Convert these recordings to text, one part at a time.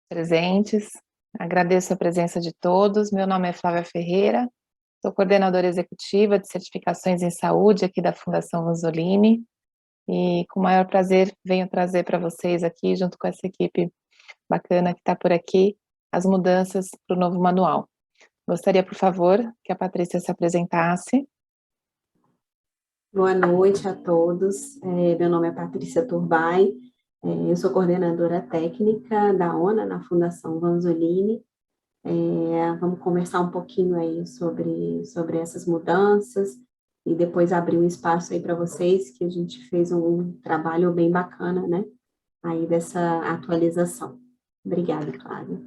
presentes. Agradeço a presença de todos. Meu nome é Flávia Ferreira, sou coordenadora executiva de certificações em saúde aqui da Fundação Vanzolini e com o maior prazer venho trazer para vocês aqui, junto com essa equipe bacana que está por aqui, as mudanças para o novo manual. Gostaria, por favor, que a Patrícia se apresentasse. Boa noite a todos. Meu nome é Patrícia Turbay, eu sou coordenadora técnica da ONA na Fundação Vanzolini. Vamos conversar um pouquinho aí sobre essas mudanças e depois abrir um espaço aí para vocês, que a gente fez um trabalho bem bacana, né, aí dessa atualização. Obrigada, Cláudia.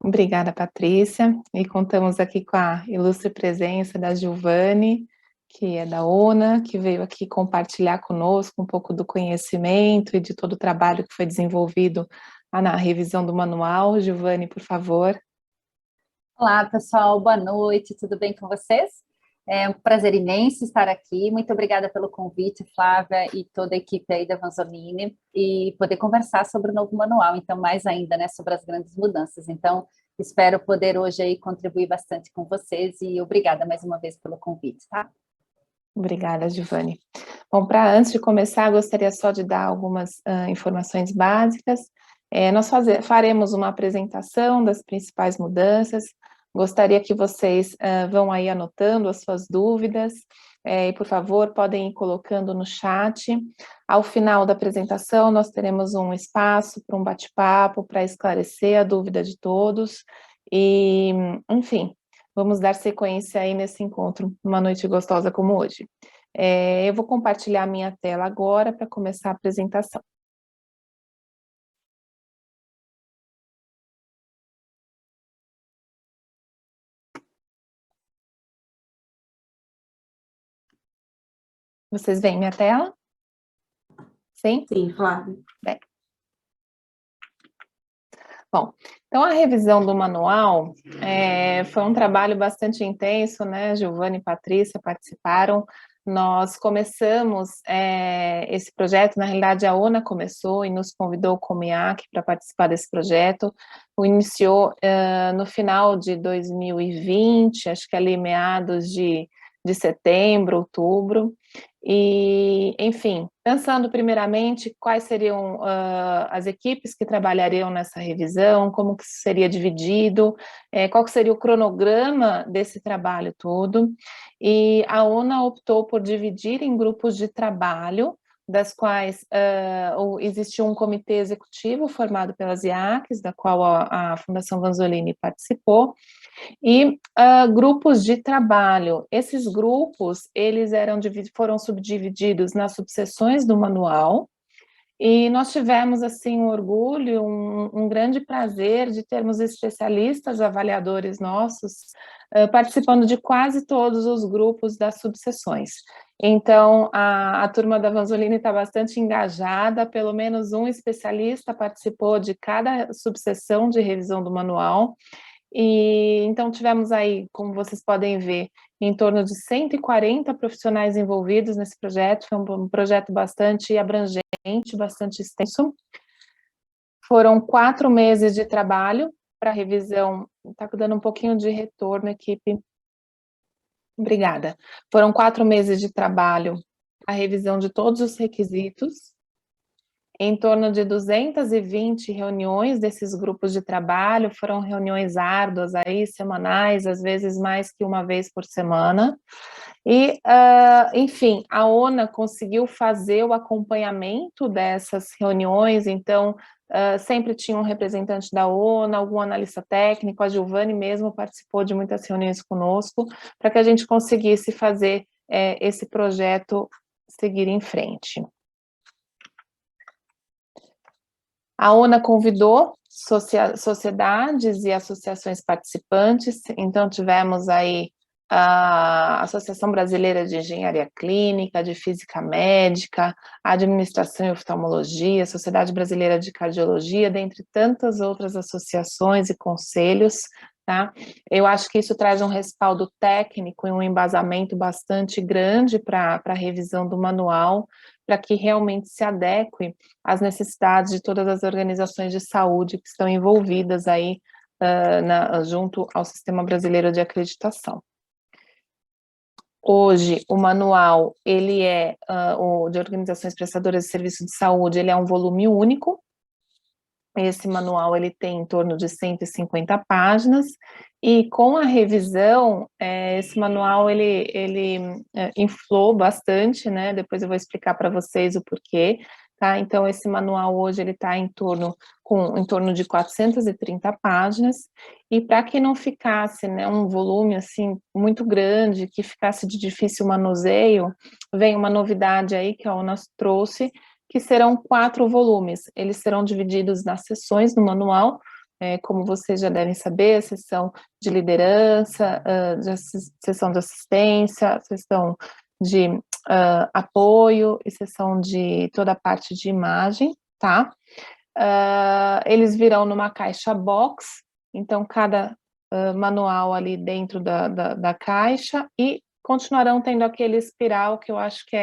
Obrigada, Patrícia, e contamos aqui com a ilustre presença da Giovane, que é da ONA, que veio aqui compartilhar conosco um pouco do conhecimento e de todo o trabalho que foi desenvolvido na revisão do manual. Giovane, por favor. Olá, pessoal, boa noite, tudo bem com vocês? É um prazer imenso estar aqui, muito obrigada pelo convite, Flávia, e toda a equipe aí da Vanzolini, e poder conversar sobre o novo manual, então mais ainda, né, sobre as grandes mudanças. Então, espero poder hoje aí contribuir bastante com vocês, e obrigada mais uma vez pelo convite, tá? Obrigada, Giovane. Bom, antes de começar, gostaria só de dar algumas informações básicas. Nós faremos uma apresentação das principais mudanças. Gostaria que vocês vão aí anotando as suas dúvidas, e, por favor, podem ir colocando no chat. Ao final da apresentação, nós teremos um espaço para um bate-papo, para esclarecer a dúvida de todos, e, enfim, vamos dar sequência aí nesse encontro, uma noite gostosa como hoje. Eu vou compartilhar minha tela agora para começar a apresentação. Vocês veem minha tela? Sim? Sim, Flávia. Bem. Bom, então a revisão do manual foi um trabalho bastante intenso, né? Giovane e Patrícia participaram. Nós começamos esse projeto, na realidade a ONA começou e nos convidou como IAC para participar desse projeto. O iniciou no final de 2020, acho que ali meados de setembro, outubro. E, enfim, pensando primeiramente quais seriam as equipes que trabalhariam nessa revisão, como que seria dividido, qual que seria o cronograma desse trabalho todo, e a ONA optou por dividir em grupos de trabalho, das quais existiu um comitê executivo formado pelas IACs, da qual a Fundação Vanzolini participou, e grupos de trabalho. Esses grupos, eles foram subdivididos nas subseções do manual, e nós tivemos, assim, um orgulho, um grande prazer de termos especialistas avaliadores nossos participando de quase todos os grupos das subseções. Então, a turma da Vanzolini está bastante engajada, pelo menos um especialista participou de cada subseção de revisão do manual. E então tivemos aí, como vocês podem ver, em torno de 140 profissionais envolvidos nesse projeto. Foi um projeto bastante abrangente, bastante extenso. Foram 4 meses de trabalho para a revisão. Está dando um pouquinho de retorno, equipe. Obrigada. Foram 4 meses de trabalho, a revisão de todos os requisitos, em torno de 220 reuniões desses grupos de trabalho. Foram reuniões árduas aí, semanais, às vezes mais que uma vez por semana. E, enfim, a ONA conseguiu fazer o acompanhamento dessas reuniões, então, sempre tinha um representante da ONA, algum analista técnico, a Giovane mesmo participou de muitas reuniões conosco, para que a gente conseguisse fazer esse projeto seguir em frente. A ONA convidou sociedades e associações participantes, então tivemos aí a Associação Brasileira de Engenharia Clínica, de Física Médica, a Administração e Oftalmologia, a Sociedade Brasileira de Cardiologia, dentre tantas outras associações e conselhos tá? Eu acho que isso traz um respaldo técnico e um embasamento bastante grande para a revisão do manual, para que realmente se adeque às necessidades de todas as organizações de saúde que estão envolvidas aí junto ao Sistema Brasileiro de Acreditação. Hoje, o manual, ele é, o de organizações prestadoras de serviço de saúde, ele é um volume único. Esse manual, ele tem em torno de 150 páginas, e com a revisão, esse manual, ele inflou bastante, né, depois eu vou explicar para vocês o porquê, tá? Então, esse manual hoje, ele está em torno de 430 páginas, e para que não ficasse, né, um volume, assim, muito grande, que ficasse de difícil manuseio, vem uma novidade aí que a ONA trouxe, que serão 4 volumes. Eles serão divididos nas seções do manual, como vocês já devem saber, a seção de liderança, seção de assistência, seção de apoio e seção de toda a parte de imagem, tá? Eles virão numa caixa box, então cada manual ali dentro da caixa, e continuarão tendo aquele espiral que eu acho que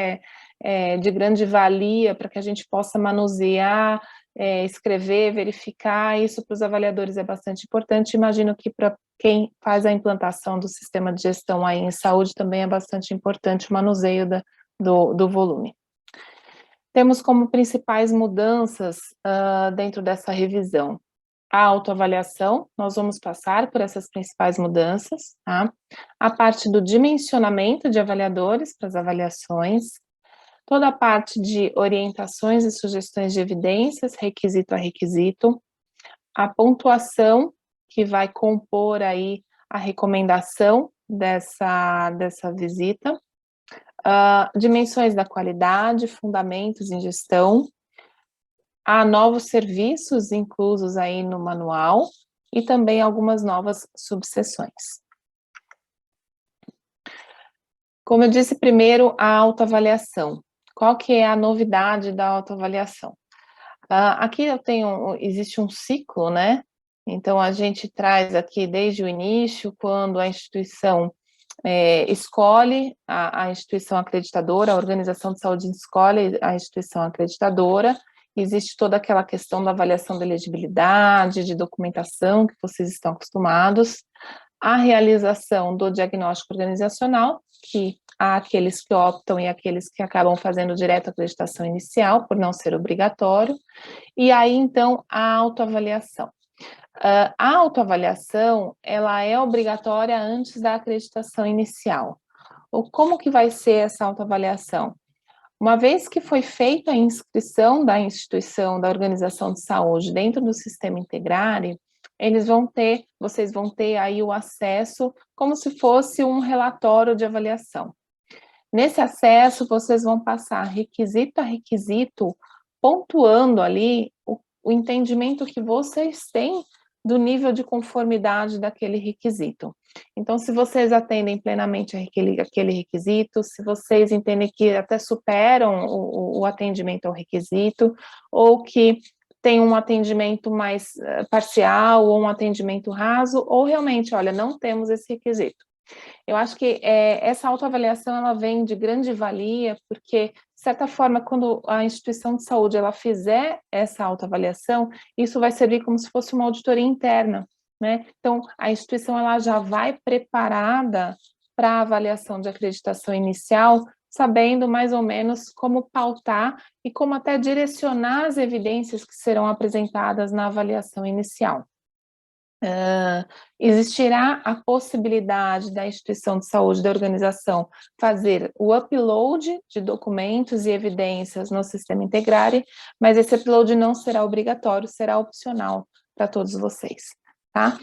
é de grande valia para que a gente possa manusear, escrever, verificar. Isso para os avaliadores é bastante importante. Imagino que para quem faz a implantação do sistema de gestão aí em saúde também é bastante importante o manuseio do volume. Temos como principais mudanças dentro dessa revisão a autoavaliação. Nós vamos passar por essas principais mudanças, tá? A parte do dimensionamento de avaliadores para as avaliações, toda a parte de orientações e sugestões de evidências, requisito a requisito, a pontuação que vai compor aí a recomendação dessa visita, dimensões da qualidade, fundamentos em gestão, há novos serviços inclusos aí no manual e também algumas novas subseções. Como eu disse primeiro, a autoavaliação. Qual que é a novidade da autoavaliação? Aqui existe um ciclo, né? Então, a gente traz aqui desde o início, quando a instituição escolhe a instituição acreditadora, a organização de saúde escolhe a instituição acreditadora, existe toda aquela questão da avaliação da elegibilidade, de documentação, que vocês estão acostumados, a realização do diagnóstico organizacional, que há aqueles que optam e aqueles que acabam fazendo direto a acreditação inicial, por não ser obrigatório, e aí, então, a autoavaliação. A autoavaliação, ela é obrigatória antes da acreditação inicial. Como que vai ser essa autoavaliação? Uma vez que foi feita a inscrição da instituição, da organização de saúde dentro do sistema Integrare, vocês vão ter aí o acesso como se fosse um relatório de avaliação. Nesse acesso, vocês vão passar requisito a requisito, pontuando ali o entendimento que vocês têm do nível de conformidade daquele requisito. Então, se vocês atendem plenamente aquele requisito, se vocês entendem que até superam o atendimento ao requisito, ou que tem um atendimento mais parcial, ou um atendimento raso, ou realmente, olha, não temos esse requisito. Eu acho que essa autoavaliação, ela vem de grande valia, porque, de certa forma, quando a instituição de saúde, ela fizer essa autoavaliação, isso vai servir como se fosse uma auditoria interna, né? Então, a instituição, ela já vai preparada para a avaliação de acreditação inicial, sabendo mais ou menos como pautar e como até direcionar as evidências que serão apresentadas na avaliação inicial. Existirá a possibilidade da instituição de saúde, da organização, fazer o upload de documentos e evidências no sistema Integrare, mas esse upload não será obrigatório, será opcional para todos vocês, tá?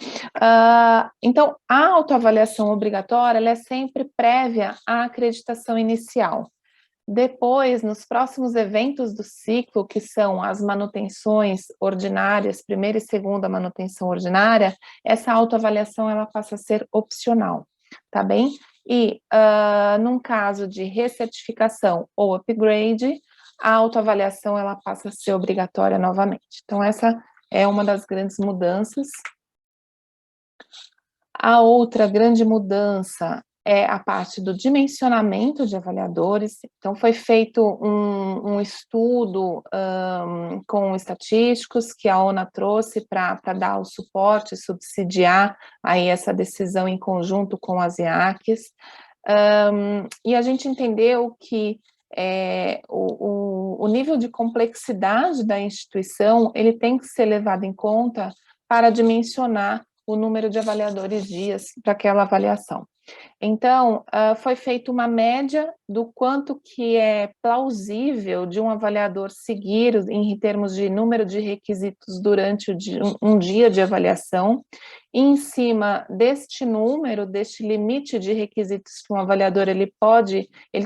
Então, a autoavaliação obrigatória, ela é sempre prévia à acreditação inicial. Depois, nos próximos eventos do ciclo, que são as manutenções ordinárias, primeira e segunda manutenção ordinária, essa autoavaliação, ela passa a ser opcional, tá bem? E, num caso de recertificação ou upgrade, a autoavaliação, ela passa a ser obrigatória novamente. Então, essa é uma das grandes mudanças. A outra grande mudança é a parte do dimensionamento de avaliadores. Então, foi feito um estudo com estatísticos que a ONA trouxe para dar o suporte, subsidiar aí essa decisão em conjunto com as IACs. E a gente entendeu que o nível de complexidade da instituição, ele tem que ser levado em conta para dimensionar o número de avaliadores dias para aquela avaliação. Então, foi feita uma média do quanto que é plausível de um avaliador seguir em termos de número de requisitos durante um dia de avaliação, e em cima deste número, deste limite de requisitos que um avaliador ele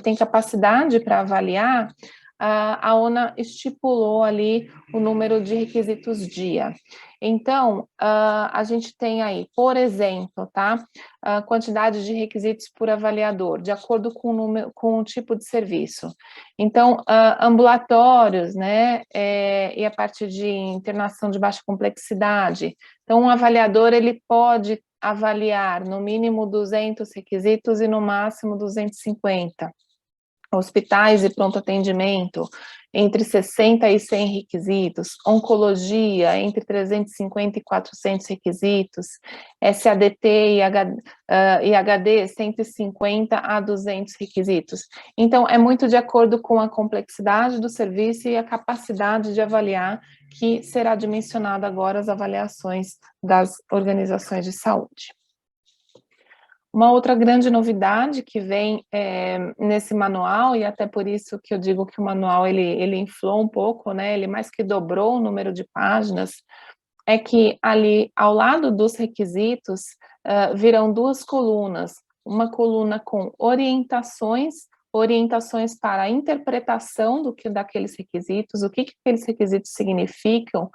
tem capacidade para avaliar, a ONA estipulou ali o número de requisitos dia. Então, a gente tem aí, por exemplo, tá? A quantidade de requisitos por avaliador, de acordo com o tipo de serviço. Então, ambulatórios, né, e a parte de internação de baixa complexidade. Então, um avaliador, ele pode avaliar no mínimo 200 requisitos e no máximo 250. Hospitais e pronto atendimento, entre 60 e 100 requisitos, oncologia, entre 350 e 400 requisitos, SADT e HD, 150 a 200 requisitos. Então, é muito de acordo com a complexidade do serviço e a capacidade de avaliar que será dimensionada agora as avaliações das organizações de saúde. Uma outra grande novidade que vem nesse manual, e até por isso que eu digo que o manual ele inflou um pouco, né, ele mais que dobrou o número de páginas, é que ali ao lado dos requisitos virão duas colunas, uma coluna com orientações para a interpretação daqueles requisitos, o que aqueles requisitos significam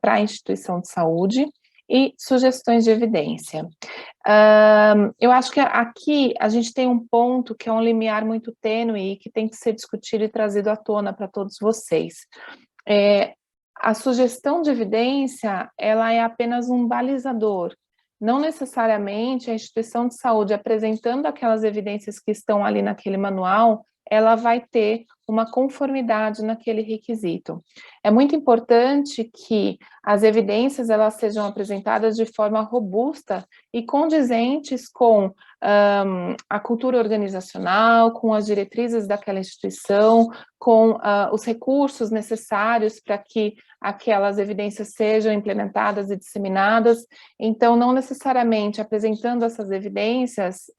para a instituição de saúde, e sugestões de evidência. Eu acho que aqui a gente tem um ponto que é um limiar muito tênue e que tem que ser discutido e trazido à tona para todos vocês. A sugestão de evidência, ela é apenas um balizador. Não necessariamente a instituição de saúde apresentando aquelas evidências que estão ali naquele manual, ela vai ter uma conformidade naquele requisito. É muito importante que as evidências elas sejam apresentadas de forma robusta e condizentes com a cultura organizacional, com as diretrizes daquela instituição, com os recursos necessários para que aquelas evidências sejam implementadas e disseminadas. Então, não necessariamente apresentando essas evidências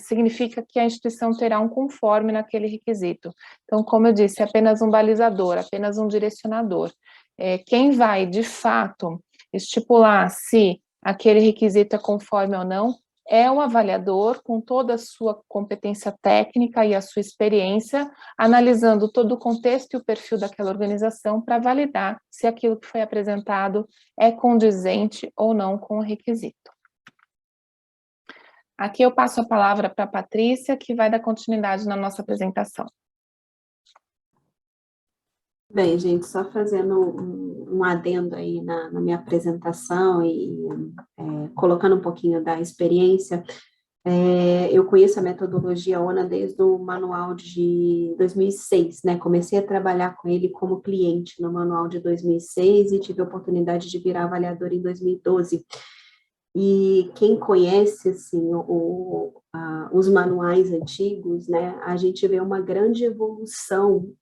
significa que a instituição terá um conforme naquele requisito. Então, como eu disse, é apenas um balizador, apenas um direcionador. Quem vai, de fato, estipular se aquele requisito é conforme ou não é o avaliador, com toda a sua competência técnica e a sua experiência, analisando todo o contexto e o perfil daquela organização para validar se aquilo que foi apresentado é condizente ou não com o requisito. Aqui eu passo a palavra para a Patrícia, que vai dar continuidade na nossa apresentação. Bem, gente, só fazendo um adendo aí na minha apresentação e colocando um pouquinho da experiência, eu conheço a metodologia ONA desde o manual de 2006, né? Comecei a trabalhar com ele como cliente no manual de 2006 e tive a oportunidade de virar avaliador em 2012. E quem conhece, assim, os manuais antigos, né, a gente vê uma grande evolução,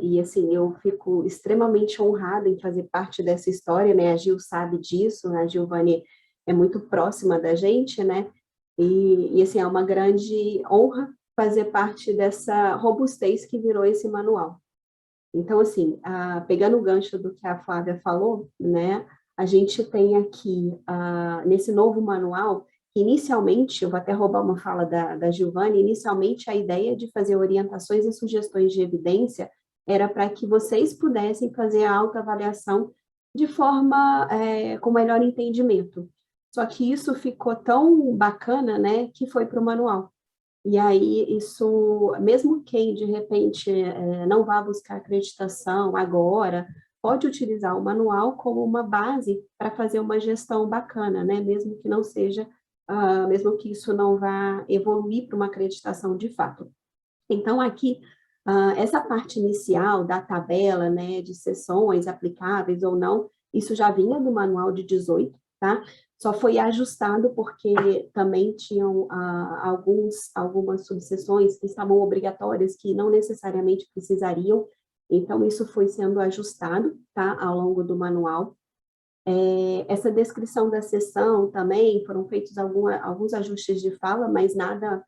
e, assim, eu fico extremamente honrada em fazer parte dessa história, né, a Gil sabe disso, né, a Giovanni é muito próxima da gente, né, e assim, é uma grande honra fazer parte dessa robustez que virou esse manual. Então, assim, pegando o gancho do que a Flávia falou, né, a gente tem aqui, nesse novo manual, que inicialmente, eu vou até roubar uma fala da Giovanni, inicialmente a ideia de fazer orientações e sugestões de evidência era para que vocês pudessem fazer a autoavaliação de forma com melhor entendimento. Só que isso ficou tão bacana, né, que foi para o manual. E aí, isso, mesmo quem, de repente, não vá buscar acreditação agora, pode utilizar o manual como uma base para fazer uma gestão bacana, né? Mesmo que não seja, mesmo que isso não vá evoluir para uma acreditação de fato. Então, aqui, essa parte inicial da tabela, né, de sessões aplicáveis ou não, isso já vinha do manual de 18, tá? Só foi ajustado porque também tinham algumas subseções que estavam obrigatórias, que não necessariamente precisariam, então isso foi sendo ajustado, tá, ao longo do manual. Essa descrição da sessão também, foram feitos alguns ajustes de fala, mas nada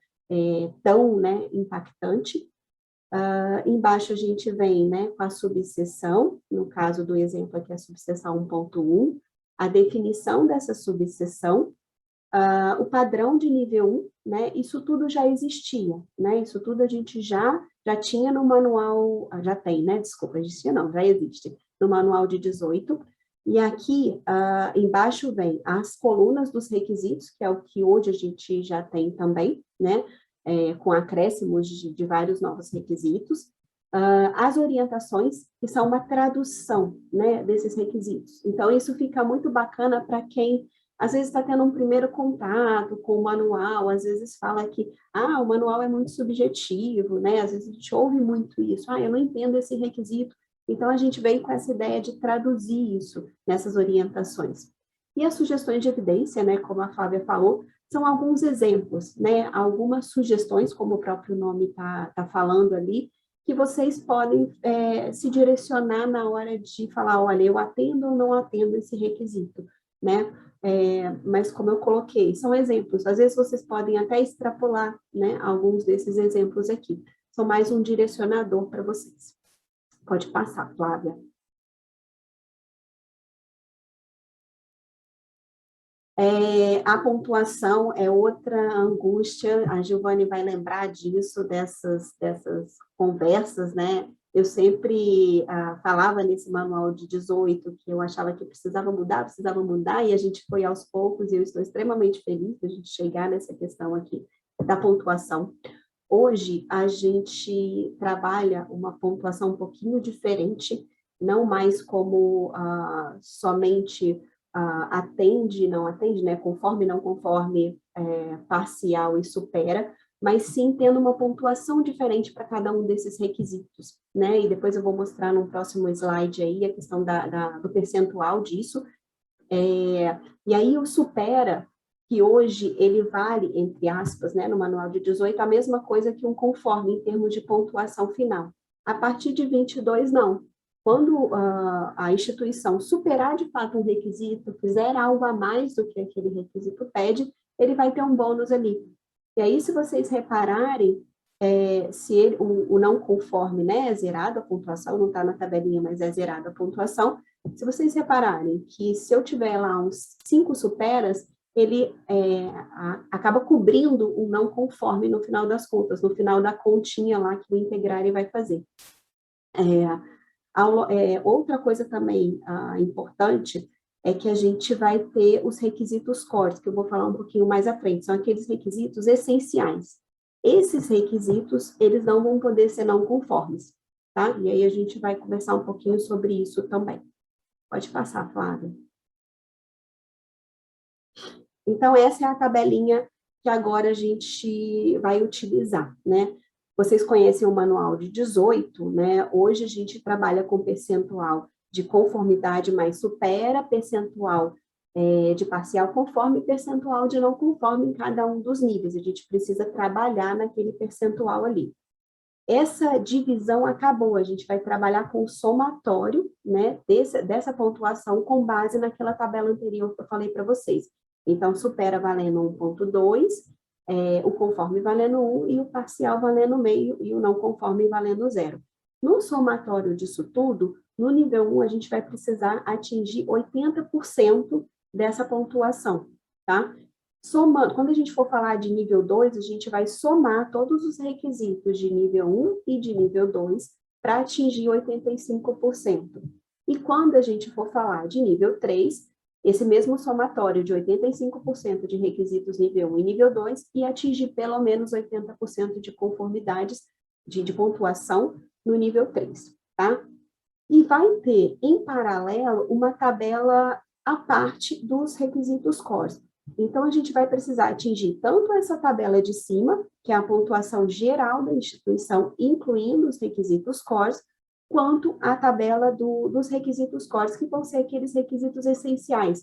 tão, né, impactante. Embaixo a gente vem, né, com a subseção, no caso do exemplo aqui, a subseção 1.1, a definição dessa subseção, o padrão de nível 1, né, isso tudo já existia, né, isso tudo a gente já tinha no manual, já tem, né, desculpa, existia não, já existe, no manual de 18, e aqui embaixo vem as colunas dos requisitos, que é o que hoje a gente já tem também, né, com acréscimos de vários novos requisitos, as orientações, que são uma tradução, né, desses requisitos. Então, isso fica muito bacana para quem, às vezes, está tendo um primeiro contato com o manual, às vezes fala que, o manual é muito subjetivo, né, às vezes a gente ouve muito isso, eu não entendo esse requisito. Então, a gente vem com essa ideia de traduzir isso nessas orientações. E as sugestões de evidência, né, como a Flávia falou, são alguns exemplos, né, algumas sugestões, como o próprio nome tá falando ali, que vocês podem se direcionar na hora de falar, olha, eu atendo ou não atendo esse requisito, né? Mas como eu coloquei, são exemplos, às vezes vocês podem até extrapolar, né, alguns desses exemplos aqui, são mais um direcionador para vocês. Pode passar, Flávia. A pontuação é outra angústia, a Giovanni vai lembrar disso, dessas conversas, né? Eu sempre falava nesse manual de 18 que eu achava que precisava mudar, e a gente foi aos poucos, e eu estou extremamente feliz de a gente chegar nessa questão aqui da pontuação. Hoje, a gente trabalha uma pontuação um pouquinho diferente, não mais como somente atende, não atende, né, conforme, não conforme, parcial e supera, mas sim tendo uma pontuação diferente para cada um desses requisitos, né, e depois eu vou mostrar no próximo slide aí a questão do percentual disso, e aí o supera, que hoje ele vale, entre aspas, né, no manual de 18, a mesma coisa que um conforme em termos de pontuação final. A partir de 22, não. Quando a instituição superar de fato um requisito, fizer algo a mais do que aquele requisito pede, ele vai ter um bônus ali. E aí, se vocês repararem, se o não conforme, né, é zerado a pontuação, não está na tabelinha, mas é zerada a pontuação, se vocês repararem que se eu tiver lá uns 5 superas, ele acaba cobrindo o não conforme no final das contas, no final da continha lá que o Integrare vai fazer. Outra coisa também importante é que a gente vai ter os requisitos core, que eu vou falar um pouquinho mais à frente, são aqueles requisitos essenciais. Esses requisitos, eles não vão poder ser não conformes, tá? E aí a gente vai conversar um pouquinho sobre isso também. Pode passar, Flávia. Então, essa é a tabelinha que agora a gente vai utilizar, né? Vocês conhecem o manual de 18, né? Hoje a gente trabalha com percentual de conformidade mais supera, percentual de parcial conforme e percentual de não conforme em cada um dos níveis. A gente precisa trabalhar naquele percentual ali. Essa divisão acabou, a gente vai trabalhar com o somatório, né, dessa pontuação com base naquela tabela anterior que eu falei para vocês. Então, supera valendo 1.2, o conforme valendo 1 e o parcial valendo meio e o não conforme valendo 0. No somatório disso tudo, no nível 1, a gente vai precisar atingir 80% dessa pontuação, tá? Somando, quando a gente for falar de nível 2, a gente vai somar todos os requisitos de nível 1 e de nível 2 para atingir 85%. E quando a gente for falar de nível 3, esse mesmo somatório de 85% de requisitos nível 1 e nível 2 e atingir pelo menos 80% de conformidades de pontuação no nível 3, tá? E vai ter, em paralelo, uma tabela à parte dos requisitos CORS. Então, a gente vai precisar atingir tanto essa tabela de cima, que é a pontuação geral da instituição, incluindo os requisitos CORS, quanto a tabela dos requisitos CORS, que vão ser aqueles requisitos essenciais,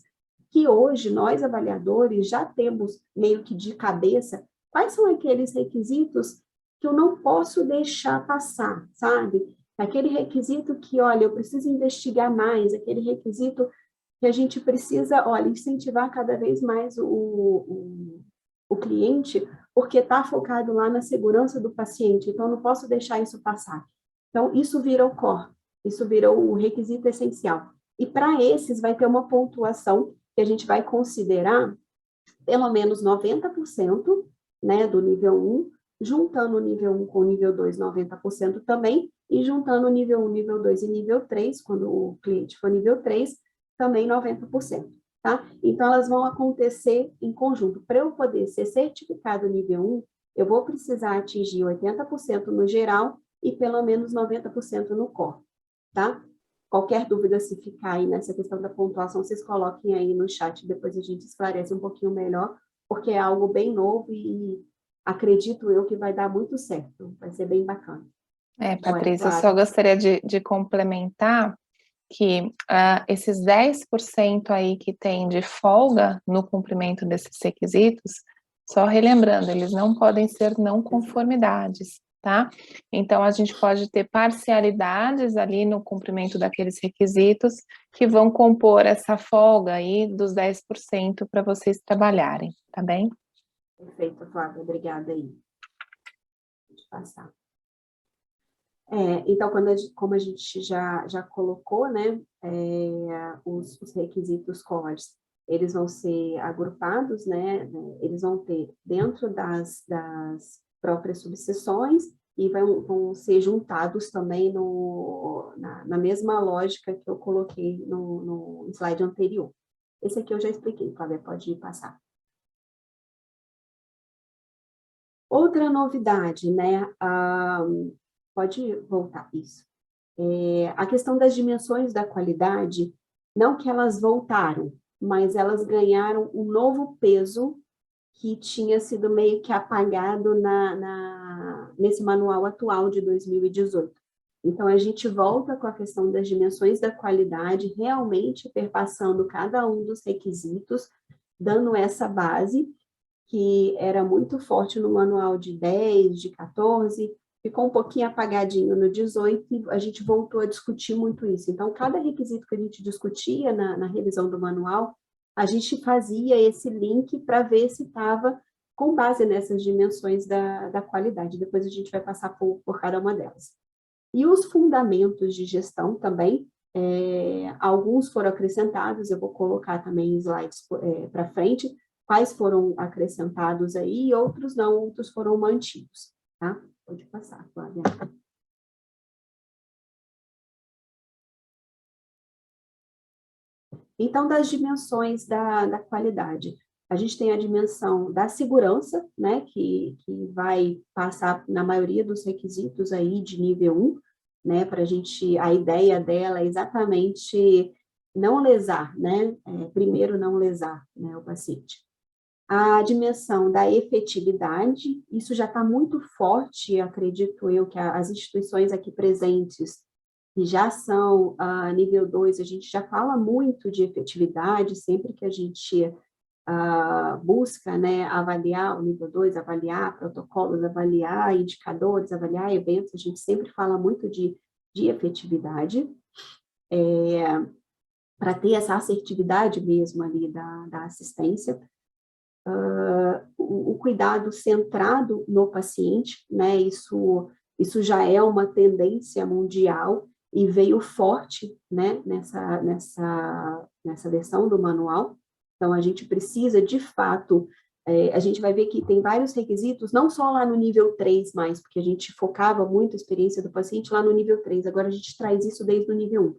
que hoje nós, avaliadores, já temos meio que de cabeça quais são aqueles requisitos que eu não posso deixar passar, sabe? Aquele requisito que, olha, eu preciso investigar mais, aquele requisito que a gente precisa, olha, incentivar cada vez mais o cliente, porque está focado lá na segurança do paciente, então eu não posso deixar isso passar. Então, isso vira o core, isso virou o requisito essencial. E para esses vai ter uma pontuação que a gente vai considerar pelo menos 90%, né, do nível 1, juntando o nível 1 com o nível 2, 90% também, e juntando o nível 1, nível 2 e nível 3, quando o cliente for nível 3, também 90%, tá? Então, elas vão acontecer em conjunto. Para eu poder ser certificado nível 1, eu vou precisar atingir 80% no geral e pelo menos 90% no core, tá? Qualquer dúvida, se ficar aí nessa questão da pontuação, vocês coloquem aí no chat, depois a gente esclarece um pouquinho melhor, porque é algo bem novo e acredito eu que vai dar muito certo, vai ser bem bacana. Patrícia, eu só gostaria de complementar que esses 10% aí que tem de folga no cumprimento desses requisitos, só relembrando, eles não podem ser não conformidades, tá? Então, a gente pode ter parcialidades ali no cumprimento daqueles requisitos que vão compor essa folga aí dos 10% para vocês trabalharem, tá bem? Perfeito, Flávia, obrigada aí. Pode passar. Então, como a gente já colocou, né, os requisitos CORS, eles vão ser agrupados, né, eles vão ter dentro das próprias subseções e vão ser juntados também na mesma lógica que eu coloquei no slide anterior. Esse aqui eu já expliquei, Flávia, pode passar. Outra novidade, né, pode voltar, isso. A questão das dimensões da qualidade, não que elas voltaram, mas elas ganharam um novo peso que tinha sido meio que apagado nesse manual atual de 2018. Então, a gente volta com a questão das dimensões da qualidade, realmente perpassando cada um dos requisitos, dando essa base, que era muito forte no manual de 10, de 14, ficou um pouquinho apagadinho no 18 e a gente voltou a discutir muito isso. Então, cada requisito que a gente discutia na revisão do manual, a gente fazia esse link para ver se estava com base nessas dimensões da qualidade. Depois a gente vai passar por cada uma delas. E os fundamentos de gestão também, alguns foram acrescentados, eu vou colocar também slides para frente, quais foram acrescentados aí, e outros não, outros foram mantidos, tá? Pode passar, Flávia. Então, das dimensões da qualidade, a gente tem a dimensão da segurança, né, que vai passar na maioria dos requisitos aí de nível 1, né, para a gente, a ideia dela é exatamente não lesar, né, primeiro não lesar, né, o paciente. A dimensão da efetividade, isso já está muito forte, acredito eu, que as instituições aqui presentes, que já são nível 2, a gente já fala muito de efetividade, sempre que a gente busca, né, avaliar o nível 2, avaliar protocolos, avaliar indicadores, avaliar eventos, a gente sempre fala muito de efetividade, para ter essa assertividade mesmo ali da assistência. O cuidado centrado no paciente, né, isso já é uma tendência mundial e veio forte, né, nessa versão do manual. Então, a gente precisa, de fato, a gente vai ver que tem vários requisitos, não só lá no nível 3 mais, porque a gente focava muito a experiência do paciente lá no nível 3, agora a gente traz isso desde o nível 1,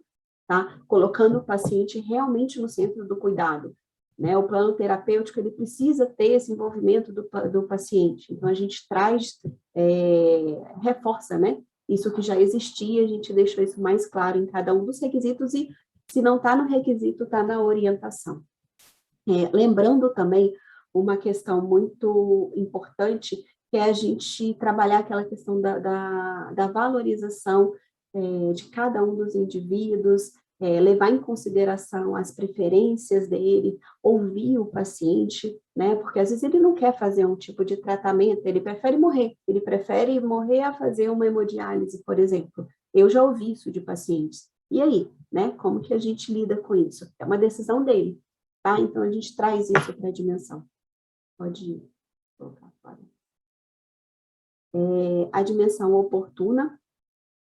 tá? Colocando o paciente realmente no centro do cuidado. Né, o plano terapêutico, ele precisa ter esse envolvimento do paciente. Então, a gente traz, reforça, né, isso que já existia, a gente deixou isso mais claro em cada um dos requisitos, e se não está no requisito, está na orientação. Lembrando também uma questão muito importante, que é a gente trabalhar aquela questão da valorização de cada um dos indivíduos, levar em consideração as preferências dele, ouvir o paciente, né? Porque às vezes ele não quer fazer um tipo de tratamento, ele prefere morrer a fazer uma hemodiálise, por exemplo. Eu já ouvi isso de pacientes. E aí, né? Como que a gente lida com isso? É uma decisão dele, tá? Então a gente traz isso para a dimensão. Pode colocar fora. A dimensão oportuna,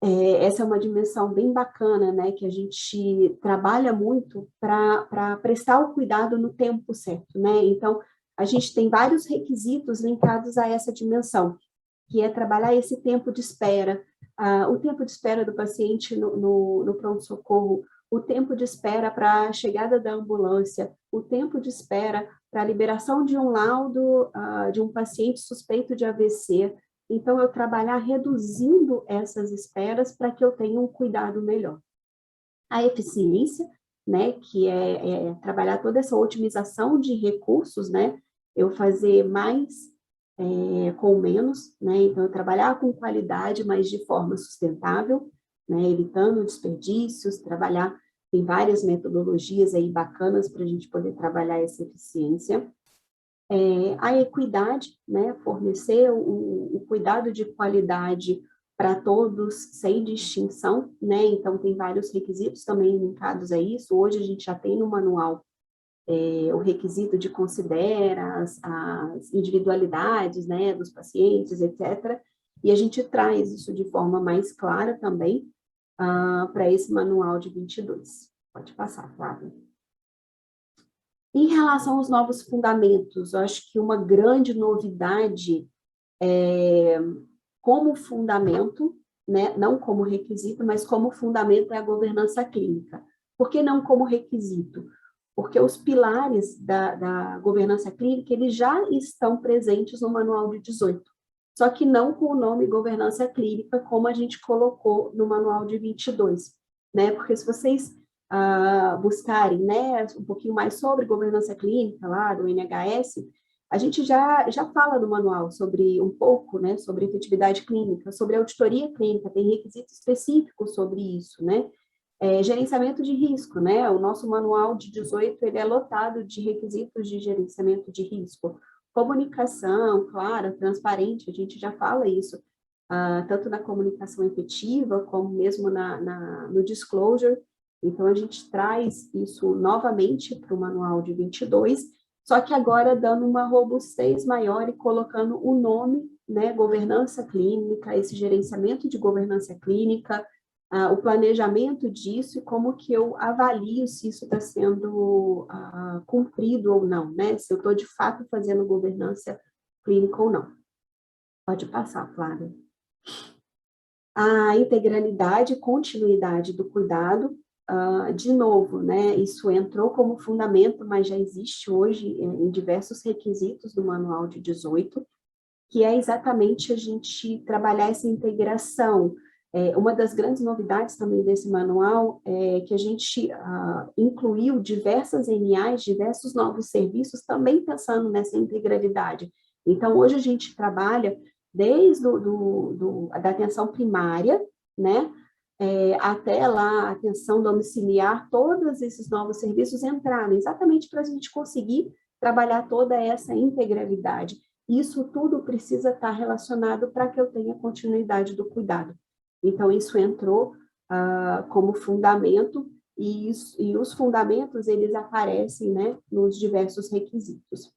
essa é uma dimensão bem bacana, né, que a gente trabalha muito para prestar o cuidado no tempo certo, né? Então, a gente tem vários requisitos linkados a essa dimensão, que é trabalhar esse tempo de espera, o tempo de espera do paciente no pronto-socorro, o tempo de espera para a chegada da ambulância, o tempo de espera para a liberação de um laudo de um paciente suspeito de AVC. Então, eu trabalhar reduzindo essas esperas para que eu tenha um cuidado melhor. A eficiência, né, que é trabalhar toda essa otimização de recursos, né, eu fazer mais com menos, né, então eu trabalhar com qualidade, mas de forma sustentável, né, evitando desperdícios, trabalhar, tem várias metodologias aí bacanas para a gente poder trabalhar essa eficiência. A equidade, né, fornecer o cuidado de qualidade para todos, sem distinção, né, então tem vários requisitos também linkados a isso. Hoje a gente já tem no manual o requisito de considera as individualidades, né, dos pacientes, etc., e a gente traz isso de forma mais clara também para esse manual de 22. Pode passar, Flávia. Em relação aos novos fundamentos, eu acho que uma grande novidade como fundamento, né, não como requisito, mas como fundamento é a governança clínica. Por que não como requisito? Porque os pilares da governança clínica, eles já estão presentes no manual de 18, só que não com o nome governança clínica, como a gente colocou no manual de 22, né? Porque se vocês buscarem, né, um pouquinho mais sobre governança clínica, lá do NHS, a gente já fala no manual sobre um pouco, né, sobre efetividade clínica, sobre auditoria clínica, tem requisitos específicos sobre isso, né? Gerenciamento de risco, né? O nosso manual de 18, ele é lotado de requisitos de gerenciamento de risco. Comunicação clara, transparente, a gente já fala isso, tanto na comunicação efetiva, como mesmo no disclosure. Então, a gente traz isso novamente para o manual de 22, só que agora dando uma robustez maior e colocando o nome, né, governança clínica, esse gerenciamento de governança clínica, o planejamento disso e como que eu avalio se isso está sendo cumprido ou não, né? Se eu estou de fato fazendo governança clínica ou não. Pode passar, Flávia. A integralidade e continuidade do cuidado, de novo, né? Isso entrou como fundamento, mas já existe hoje em diversos requisitos do manual de 18, que é exatamente a gente trabalhar essa integração. Uma das grandes novidades também desse manual é que a gente incluiu diversas NAs, diversos novos serviços, também pensando nessa integralidade. Então, hoje a gente trabalha desde da atenção primária, né, até lá a atenção domiciliar, todos esses novos serviços entraram, exatamente para a gente conseguir trabalhar toda essa integralidade. Isso tudo precisa estar relacionado para que eu tenha continuidade do cuidado. Então, isso entrou como fundamento, e os fundamentos, eles aparecem, né, nos diversos requisitos.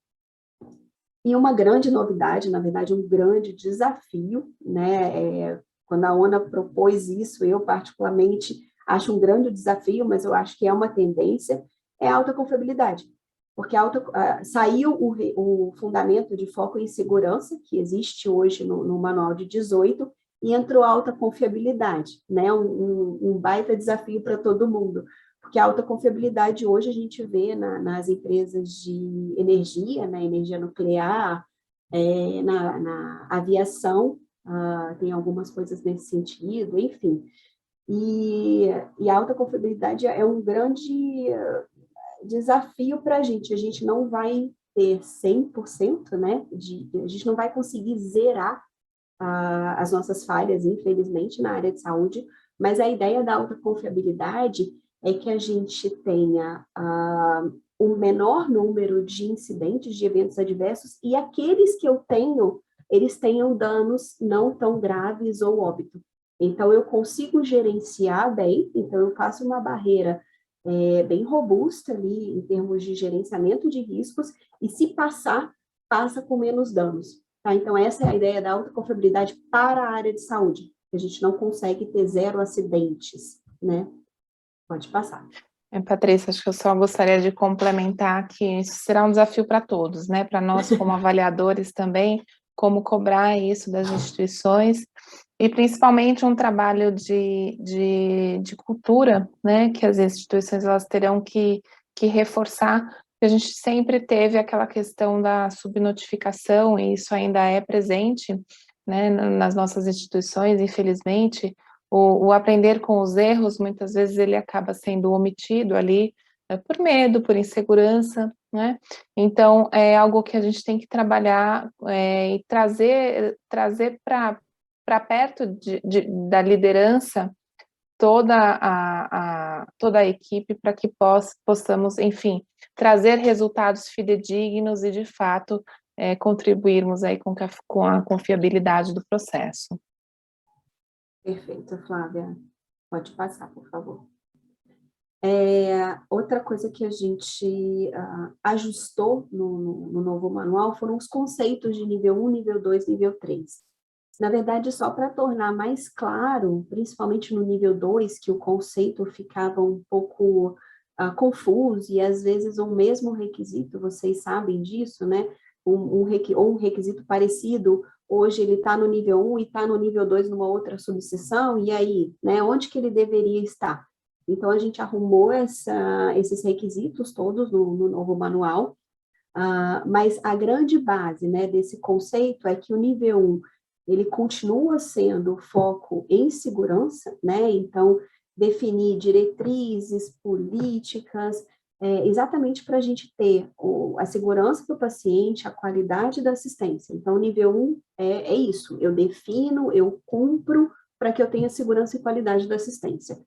E uma grande novidade, na verdade, um grande desafio, né, quando a ONA propôs isso, eu particularmente acho um grande desafio, mas eu acho que é uma tendência, é a alta confiabilidade. Porque saiu o fundamento de foco em segurança, que existe hoje no manual de 18, e entrou a alta confiabilidade, né? Um baita desafio para todo mundo, porque a alta confiabilidade hoje a gente vê nas empresas de energia, né? Energia nuclear, na aviação, tem algumas coisas nesse sentido, enfim. E a alta confiabilidade é um grande desafio para a gente não vai ter 100%, né, a gente não vai conseguir zerar as nossas falhas, infelizmente, na área de saúde, mas a ideia da alta confiabilidade é que a gente tenha o menor número de incidentes, de eventos adversos, e aqueles que eu tenho, eles tenham danos não tão graves ou óbito. Então, eu consigo gerenciar bem, então eu faço uma barreira bem robusta ali, em termos de gerenciamento de riscos, e se passar, passa com menos danos. Tá? Então, essa é a ideia da alta confiabilidade para a área de saúde. A gente não consegue ter 0 acidentes, né? Pode passar. Patrícia, acho que eu só gostaria de complementar que isso será um desafio para todos, né? Para nós, como avaliadores também, como cobrar isso das instituições, e principalmente um trabalho de cultura, né? Que as instituições elas terão que reforçar. A gente sempre teve aquela questão da subnotificação, e isso ainda é presente, né, nas nossas instituições, infelizmente. O aprender com os erros, muitas vezes ele acaba sendo omitido ali, por medo, por insegurança, né? Então, é algo que a gente tem que trabalhar e trazer para perto da liderança toda a equipe para que possamos, enfim, trazer resultados fidedignos e, de fato, contribuirmos aí com a confiabilidade do processo. Perfeito, Flávia. Pode passar, por favor. Outra coisa que a gente ajustou no novo manual foram os conceitos de nível 1, nível 2, nível 3. Na verdade, só para tornar mais claro, principalmente no nível 2, que o conceito ficava um pouco confuso e às vezes o mesmo requisito, vocês sabem disso, né? Ou um requisito parecido, hoje ele está no nível 1 e está no nível 2 numa outra subseção, e aí, né? Onde que ele deveria estar? Então, a gente arrumou esses requisitos todos no novo manual, mas a grande base, né, desse conceito é que o nível 1, ele continua sendo foco em segurança, né, então definir diretrizes, políticas, exatamente para a gente ter a segurança do paciente, a qualidade da assistência. Então, o nível 1 é isso, eu defino, eu cumpro para que eu tenha segurança e qualidade da assistência.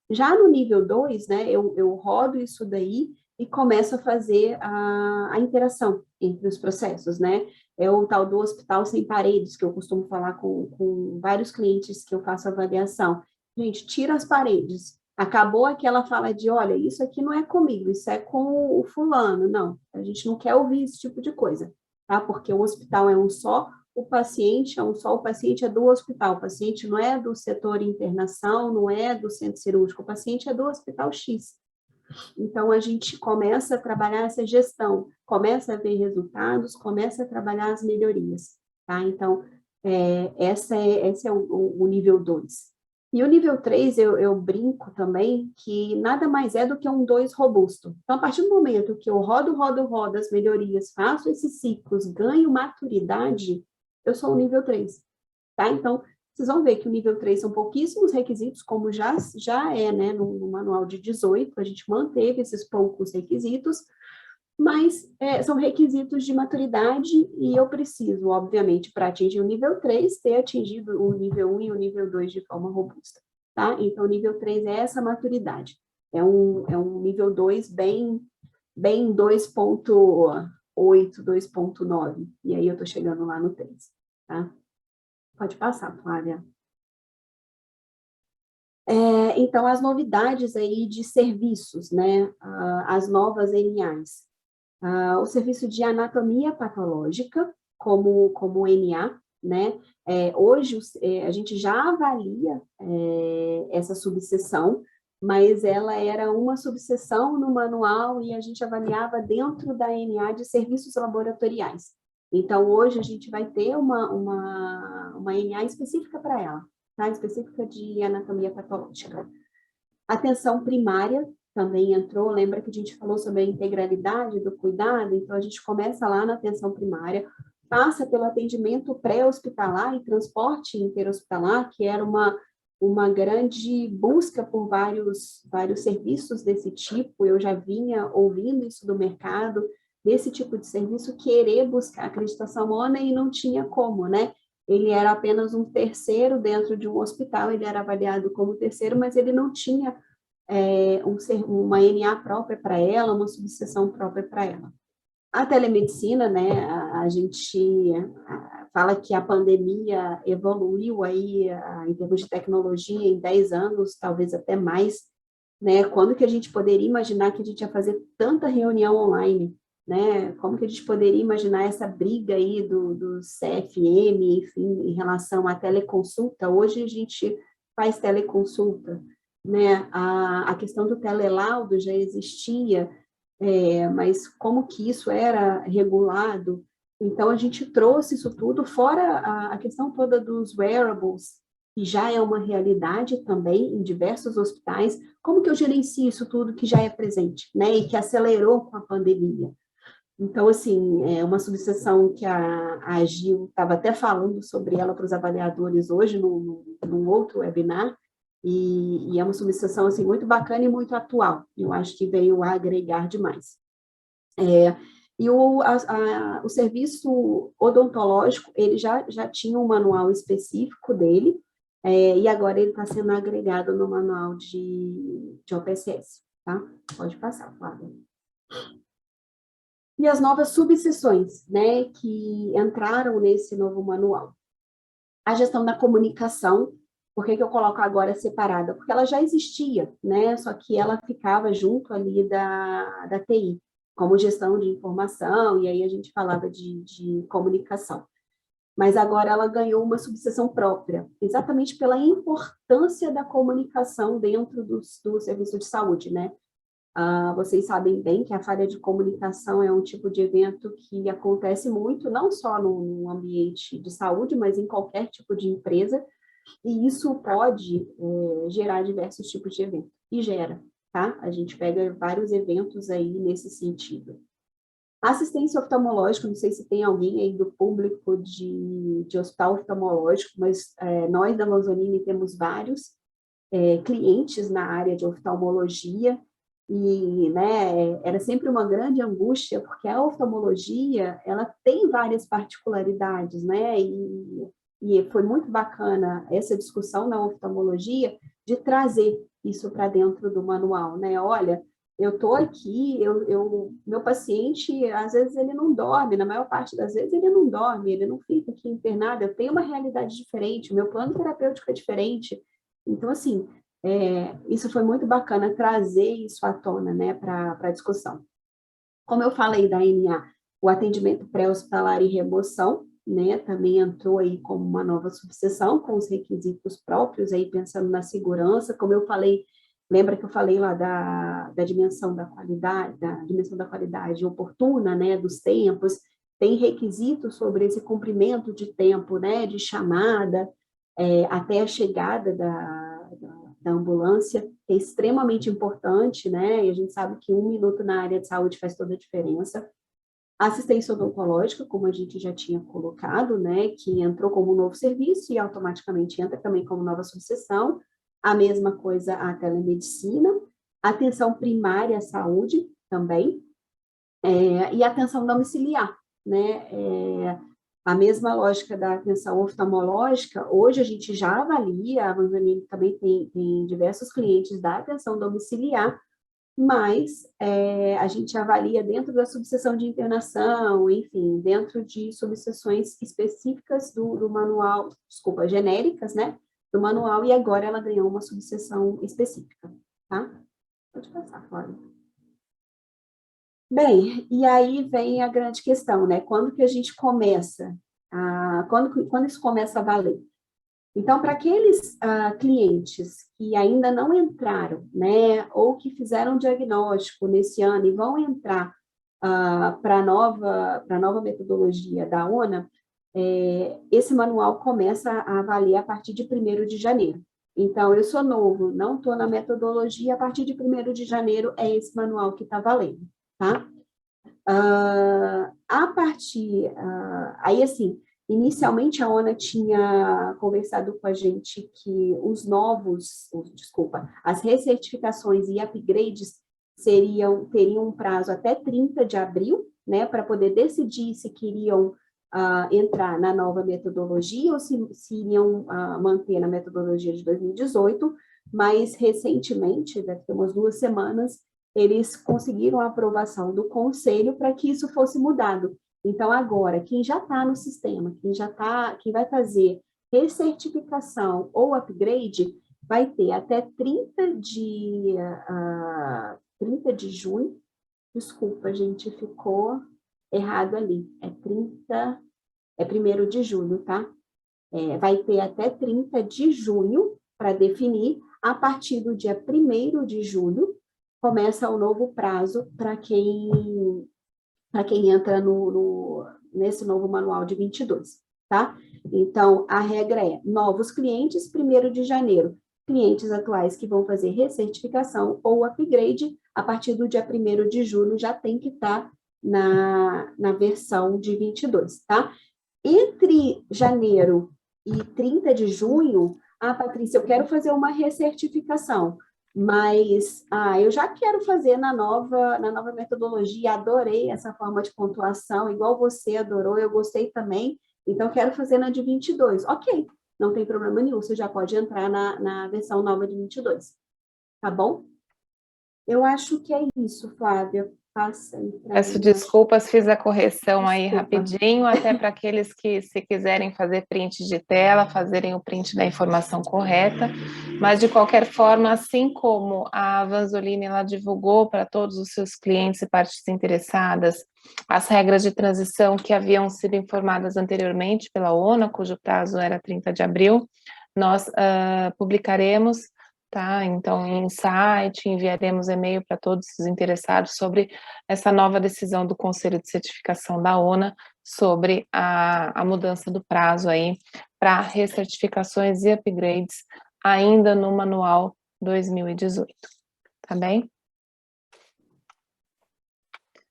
Já no nível 2, né, eu rodo isso daí e começo a fazer a interação entre os processos, né? É o tal do hospital sem paredes, que eu costumo falar com vários clientes que eu faço avaliação. Gente, tira as paredes. Acabou aquela fala de, olha, isso aqui não é comigo, isso é com o fulano. Não, a gente não quer ouvir esse tipo de coisa, tá? Porque o hospital é um só, o paciente é um só, o paciente é do hospital, o paciente não é do setor internação, não é do centro cirúrgico, o paciente é do hospital X. Então, a gente começa a trabalhar essa gestão, começa a ver resultados, começa a trabalhar as melhorias, tá? Então, esse é o nível 2. E o nível 3, eu brinco também, que nada mais é do que um 2 robusto. Então, a partir do momento que eu rodo as melhorias, faço esses ciclos, ganho maturidade, eu sou o nível 3, tá? Então, vocês vão ver que o nível 3 são pouquíssimos requisitos, como já é, né, no manual de 18, a gente manteve esses poucos requisitos, mas são requisitos de maturidade e eu preciso, obviamente, para atingir o nível 3, ter atingido o nível 1 e o nível 2 de forma robusta, tá? Então, o nível 3 é essa maturidade, é um nível 2 bem 2.8, 2.9, e aí eu estou chegando lá no 3, tá? Pode passar, Flávia. Então, as novidades aí de serviços, né? As novas NAs. O serviço de anatomia patológica, como o NA, né? Hoje, a gente já avalia essa subseção, mas ela era uma subseção no manual e a gente avaliava dentro da NA de serviços laboratoriais. Então, hoje a gente vai ter uma NA específica para ela, tá? Específica de anatomia patológica. Atenção primária também entrou, lembra que a gente falou sobre a integralidade do cuidado? Então, a gente começa lá na atenção primária. passa pelo atendimento pré-hospitalar e transporte interhospitalar, que era uma grande busca por vários serviços desse tipo. Eu já vinha ouvindo isso do mercado, desse tipo de serviço, querer buscar acreditação ONA e não tinha como, né? Ele era apenas um terceiro dentro de um hospital, ele era avaliado como terceiro, mas ele não tinha uma NA própria para ela, uma subseção própria para ela. A telemedicina, né, a gente fala que a pandemia evoluiu aí em termos de tecnologia em 10 anos, talvez até mais, né? Quando que a gente poderia imaginar que a gente ia fazer tanta reunião online, né? Como que a gente poderia imaginar essa briga aí do CFM, enfim, em relação à teleconsulta? Hoje a gente faz teleconsulta, né? A questão do telelaudo já existia, mas como que isso era regulado? Então, a gente trouxe isso tudo, fora a questão toda dos wearables, que já é uma realidade também em diversos hospitais. Como que eu gerencio isso tudo que já é presente, né? E que acelerou com a pandemia? Então, assim, é uma subseção que a Gil estava até falando sobre ela para os avaliadores hoje, num outro webinar, e é uma subseção, assim, muito bacana e muito atual. Eu acho que veio a agregar demais. E o serviço odontológico, ele já tinha um manual específico dele, e agora ele está sendo agregado no manual de OPSS, tá? Pode passar, Flávia. E as novas subseções, né, que entraram nesse novo manual. A gestão da comunicação, por que eu coloco agora separada? Porque ela já existia, né, só que ela ficava junto ali da TI, como gestão de informação, e aí a gente falava de comunicação. Mas agora ela ganhou uma subseção própria, exatamente pela importância da comunicação dentro do serviço de saúde, né? Vocês sabem bem que a falha de comunicação é um tipo de evento que acontece muito, não só no ambiente de saúde, mas em qualquer tipo de empresa, e isso pode gerar diversos tipos de evento, e gera, tá? A gente pega vários eventos aí nesse sentido. Assistência oftalmológica, não sei se tem alguém aí do público de hospital oftalmológico, mas nós da Vanzolini temos vários clientes na área de oftalmologia, e, né, era sempre uma grande angústia, porque a oftalmologia, ela tem várias particularidades, né, e foi muito bacana essa discussão na oftalmologia de trazer isso para dentro do manual, né, olha, eu estou aqui, meu paciente, às vezes ele não dorme, na maior parte das vezes ele não dorme, ele não fica aqui internado, eu tenho uma realidade diferente, o meu plano terapêutico é diferente, então, assim, isso foi muito bacana, trazer isso à tona, né, para a discussão. Como eu falei da NA, o atendimento pré-hospitalar e remoção, né, também entrou aí como uma nova subseção, com os requisitos próprios, aí pensando na segurança, como eu falei, lembra que eu falei lá da dimensão da qualidade oportuna, né, dos tempos, tem requisitos sobre esse cumprimento de tempo, né, de chamada, até a chegada da ambulância, que é extremamente importante, né? E a gente sabe que 1 minuto na área de saúde faz toda a diferença. A assistência odontológica, como a gente já tinha colocado, né? Que entrou como um novo serviço e automaticamente entra também como nova subseção. A mesma coisa a telemedicina, atenção primária à saúde também, e atenção domiciliar, né? A mesma lógica da atenção oftalmológica, hoje a gente já avalia, a Vanzolini também tem diversos clientes da atenção domiciliar, mas a gente avalia dentro da subseção de internação, enfim, dentro de subseções específicas do manual, desculpa, genéricas, né, do manual, e agora ela ganhou uma subseção específica, tá? Pode passar, Flávia. Bem, e aí vem a grande questão, né? Quando que a gente começa? Quando isso começa a valer? Então, para aqueles clientes que ainda não entraram, né, ou que fizeram diagnóstico nesse ano e vão entrar para a nova metodologia da ONA, esse manual começa a valer a partir de 1º de janeiro. Então, eu sou novo, não estou na metodologia, a partir de 1º de janeiro é esse manual que está valendo, tá? Aí assim, inicialmente a ONA tinha conversado com a gente que as recertificações e upgrades teriam um prazo até 30 de abril, né, para poder decidir se queriam entrar na nova metodologia ou se iriam manter na metodologia de 2018, mas recentemente, deve ter umas 2 semanas, eles conseguiram a aprovação do conselho para que isso fosse mudado. Então, agora, quem já está no sistema, quem vai fazer recertificação ou upgrade, vai ter até 30 de junho. Desculpa, gente, ficou errado ali. É 1º de julho, tá? Vai ter até 30 de junho para definir. A partir do dia 1º de julho, começa o novo prazo para quem entra nesse novo manual de 22, tá? Então, a regra é novos clientes, 1º de janeiro. Clientes atuais que vão fazer recertificação ou upgrade, a partir do dia 1º de julho, já tem que estar na versão de 22, tá? Entre janeiro e 30 de junho, Patrícia, eu quero fazer uma recertificação, mas eu já quero fazer na nova metodologia, adorei essa forma de pontuação, igual você adorou, eu gostei também, então quero fazer na de 22. Ok, não tem problema nenhum, você já pode entrar na versão nova de 22, tá bom? Eu acho que é isso, Flávia. Passa aí pra Peço mim, desculpas, fiz a correção aí Desculpa. rapidinho, até para aqueles que, se quiserem fazer print de tela, fazerem o print da informação correta, mas de qualquer forma, assim como a Vanzolini, ela divulgou para todos os seus clientes e partes interessadas as regras de transição que haviam sido informadas anteriormente pela ONA, cujo prazo era 30 de abril, nós publicaremos, tá? Então, em site, enviaremos e-mail para todos os interessados sobre essa nova decisão do Conselho de Certificação da ONA sobre a mudança do prazo aí para recertificações e upgrades ainda no manual 2018, tá bem?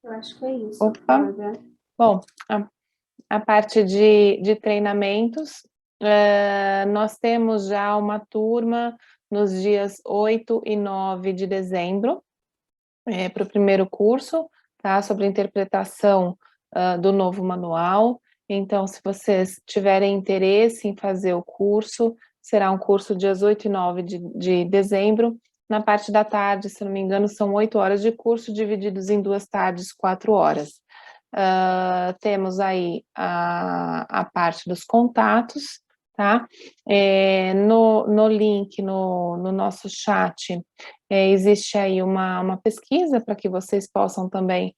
Eu acho que é isso. Opa, Flávia. bom, a parte de treinamentos, nós temos já uma turma nos dias 8 e 9 de dezembro, para o primeiro curso, tá? Sobre interpretação do novo manual. Então, se vocês tiverem interesse em fazer o curso, será um curso dias 8 e 9 de dezembro. Na parte da tarde, se não me engano, são 8 horas de curso, divididos em 2 tardes, 4 horas. Temos aí a parte dos contatos, tá? No link, no nosso chat, existe aí uma pesquisa para que vocês possam também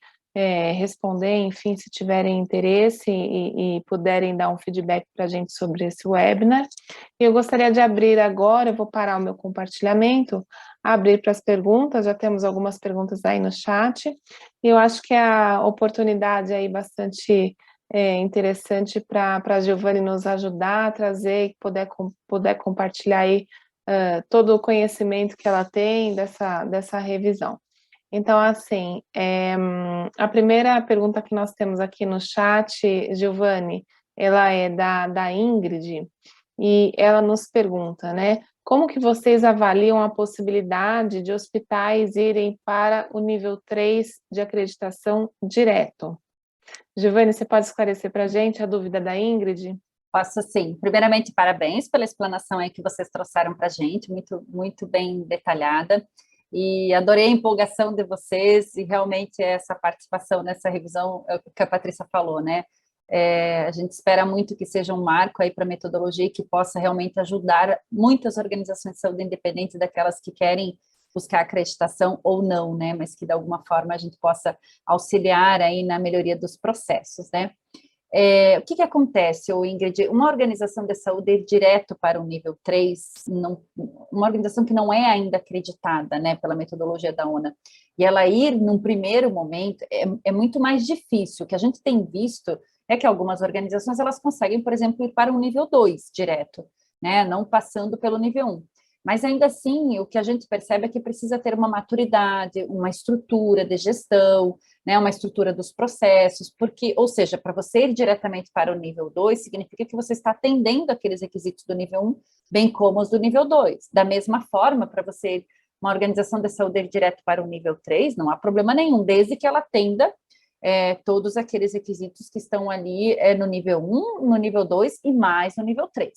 responder, enfim, se tiverem interesse e puderem dar um feedback para a gente sobre esse webinar. Eu gostaria de abrir agora, eu vou parar o meu compartilhamento, abrir para as perguntas, já temos algumas perguntas aí no chat, e eu acho que é a oportunidade aí bastante interessante para a Giovanni nos ajudar a trazer e poder compartilhar aí todo o conhecimento que ela tem dessa revisão. Então, assim, a primeira pergunta que nós temos aqui no chat, Giovanni, ela é da Ingrid, e ela nos pergunta, né, como que vocês avaliam a possibilidade de hospitais irem para o nível 3 de acreditação direto? Giovanni, você pode esclarecer para a gente a dúvida da Ingrid? Posso sim. Primeiramente, parabéns pela explanação aí que vocês trouxeram para a gente, muito, muito bem detalhada. E adorei a empolgação de vocês e realmente essa participação nessa revisão, é o que a Patrícia falou, né? A gente espera muito que seja um marco aí para a metodologia e que possa realmente ajudar muitas organizações de saúde independentes daquelas que querem buscar acreditação ou não, né? Mas que de alguma forma a gente possa auxiliar aí na melhoria dos processos, né? O que acontece, Ingrid? Uma organização de saúde ir direto para o nível 3, uma organização que não é ainda acreditada, né, pela metodologia da ONA, e ela ir num primeiro momento é muito mais difícil. O que a gente tem visto é que algumas organizações elas conseguem, por exemplo, ir para o nível 2 direto, né, não passando pelo nível 1. Mas ainda assim, o que a gente percebe é que precisa ter uma maturidade, uma estrutura de gestão, né, uma estrutura dos processos, porque, ou seja, para você ir diretamente para o nível 2, significa que você está atendendo aqueles requisitos do nível 1, bem como os do nível 2. Da mesma forma, para você, uma organização de saúde ir direto para o nível 3, não há problema nenhum, desde que ela atenda todos aqueles requisitos que estão ali no nível 1, no nível 2 e mais no nível 3.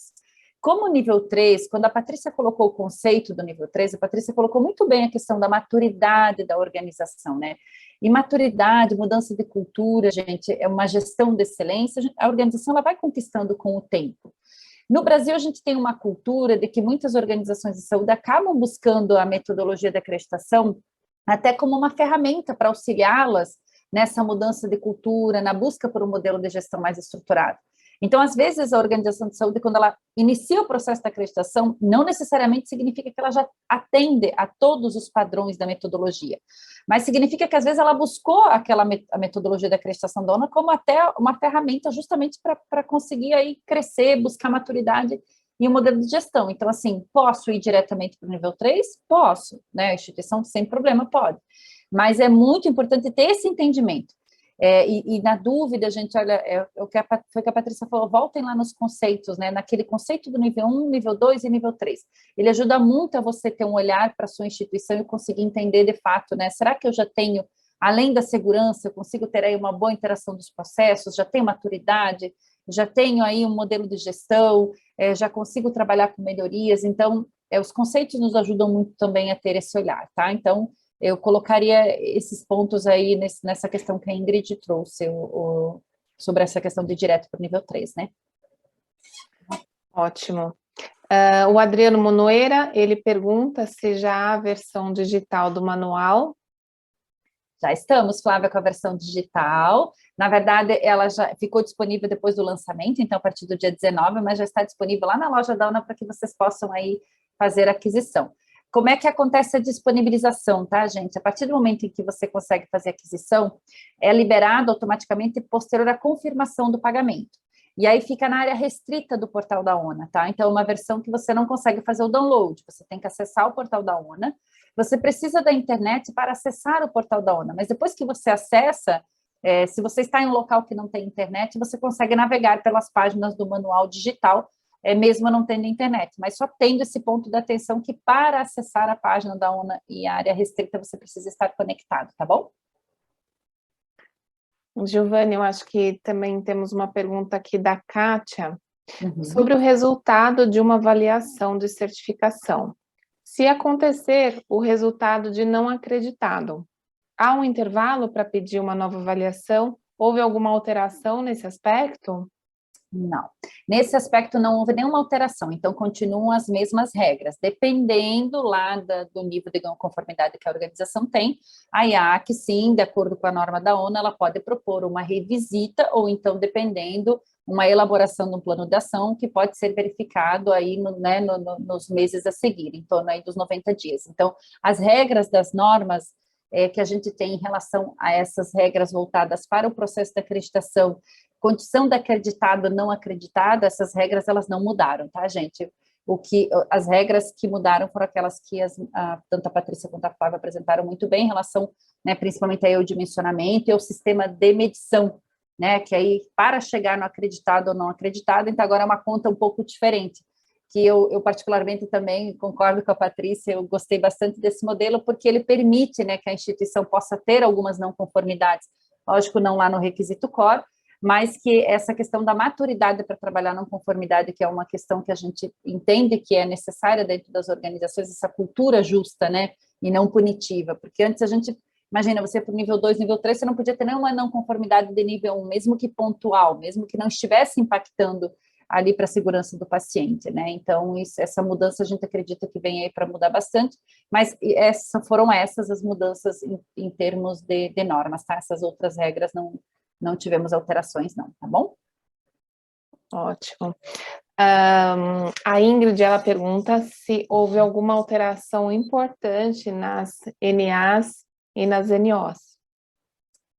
Como nível 3, quando a Patrícia colocou o conceito do nível 3, a Patrícia colocou muito bem a questão da maturidade da organização, né? E maturidade, mudança de cultura, gente, é uma gestão de excelência, a organização ela vai conquistando com o tempo. No Brasil, a gente tem uma cultura de que muitas organizações de saúde acabam buscando a metodologia de acreditação até como uma ferramenta para auxiliá-las nessa mudança de cultura, na busca por um modelo de gestão mais estruturado. Então, às vezes, a organização de saúde, quando ela inicia o processo de acreditação, não necessariamente significa que ela já atende a todos os padrões da metodologia, mas significa que, às vezes, ela buscou a metodologia de acreditação da ONU como até uma ferramenta justamente para conseguir aí crescer, buscar maturidade e um modelo de gestão. Então, assim, posso ir diretamente para o nível 3? Posso, né? A instituição, sem problema, pode. Mas é muito importante ter esse entendimento. E na dúvida, gente, olha, foi o que a Patrícia falou, voltem lá nos conceitos, né, naquele conceito do nível 1, nível 2 e nível 3. Ele ajuda muito a você ter um olhar para a sua instituição e conseguir entender de fato, né, será que eu já tenho, além da segurança, eu consigo ter aí uma boa interação dos processos, já tenho maturidade, já tenho aí um modelo de gestão, já consigo trabalhar com melhorias, então, os conceitos nos ajudam muito também a ter esse olhar, tá? Então, eu colocaria esses pontos aí nessa questão que a Ingrid trouxe, sobre essa questão de direto para o nível 3, né? Ótimo. O Adriano Monoeira, ele pergunta se já há a versão digital do manual. Já estamos, Flávia, com a versão digital. Na verdade, ela já ficou disponível depois do lançamento, então a partir do dia 19, mas já está disponível lá na loja da ONA para que vocês possam aí fazer a aquisição. Como é que acontece a disponibilização, tá, gente? A partir do momento em que você consegue fazer a aquisição, é liberado automaticamente posterior à confirmação do pagamento. E aí fica na área restrita do portal da ONA, tá? Então, é uma versão que você não consegue fazer o download, você tem que acessar o portal da ONA, você precisa da internet para acessar o portal da ONA, mas depois que você acessa, se você está em um local que não tem internet, você consegue navegar pelas páginas do manual digital, mesmo não tendo internet, mas só tendo esse ponto de atenção que para acessar a página da ONA e a área restrita, você precisa estar conectado, tá bom? Giovanni, eu acho que também temos uma pergunta aqui da Kátia, sobre Uhum. o resultado de uma avaliação de certificação. Se acontecer o resultado de não acreditado, há um intervalo para pedir uma nova avaliação? Houve alguma alteração nesse aspecto? Não. Nesse aspecto não houve nenhuma alteração, então continuam as mesmas regras, dependendo lá do nível de conformidade que a organização tem, a IAC, sim, de acordo com a norma da ONU, ela pode propor uma revisita ou então, dependendo, uma elaboração de um plano de ação que pode ser verificado aí nos meses a seguir, em torno aí dos 90 dias. Então, as regras das normas que a gente tem em relação a essas regras voltadas para o processo de acreditação, condição de acreditado, não acreditado, essas regras elas não mudaram, tá, gente? As regras que mudaram foram aquelas que tanto a Patrícia quanto a Flávia apresentaram muito bem em relação, né, principalmente aí ao dimensionamento e ao sistema de medição, né, que aí para chegar no acreditado ou não acreditado, então agora é uma conta um pouco diferente, que eu particularmente também concordo com a Patrícia, eu gostei bastante desse modelo, porque ele permite, né, que a instituição possa ter algumas não conformidades, lógico, não lá no requisito core, mas que essa questão da maturidade para trabalhar não conformidade, que é uma questão que a gente entende que é necessária dentro das organizações, essa cultura justa, né, e não punitiva, porque antes a gente, imagina, você para o nível 2, nível 3, você não podia ter nenhuma não conformidade de nível 1, mesmo que pontual, mesmo que não estivesse impactando ali para a segurança do paciente, né, então essa mudança a gente acredita que vem aí para mudar bastante, mas foram essas as mudanças em termos de normas, tá, essas outras regras não tivemos alterações, não, tá bom? Ótimo. A Ingrid, ela pergunta se houve alguma alteração importante nas NAs e nas NOs.